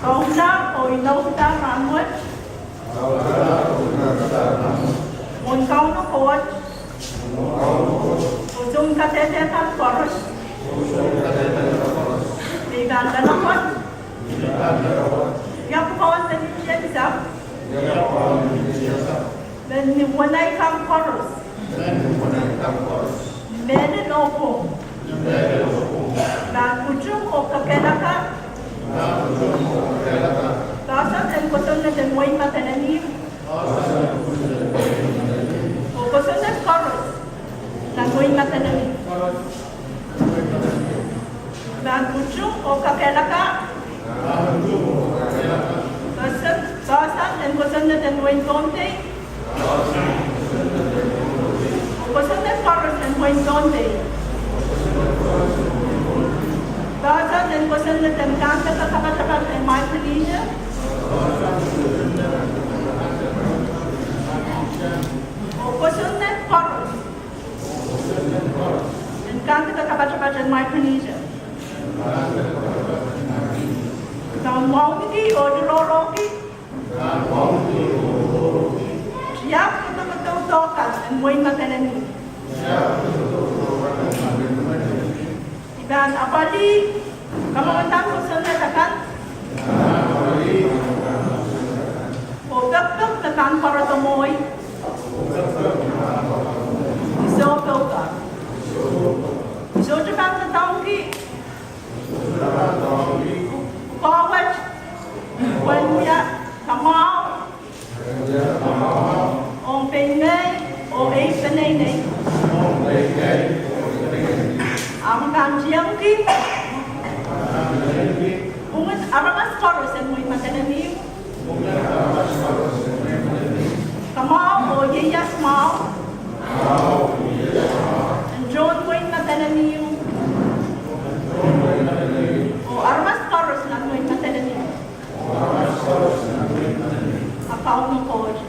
Kauna o inauta ramut. Mun kauna kot. Usung katetetan koros. Igan dalakot. Yang kawan tadi dia bisa. Dan wanai kam koros. Menen opo. Dan ujung o kakelaka. Tasan en koson na den way matanani. O koson na koros. Dan way matanani. Dan ujung o kakelaka. Tasan en koson na den way konte. O koson na koros en way konte. Tasan en koson na den kanta katakatak en may pilinya. O koson na koros. En kanta katakatak en may pilinya. Dan mauniki o diloroki. Siap kita betul-betul en way matanani. Dan apalagi kamu mentang koson na takan. O gap-gap takan para tamoy. Iso ka. Iso jabang tatawki. Kawat. Wanya kamau. Ong penay o ay penay. Ang kanjiyang ki. Ungat aramas koros en muy matanani. Kamau o yeyas mau. En John muy matanani. O aramas koros na muy matanani. Akaw no coach.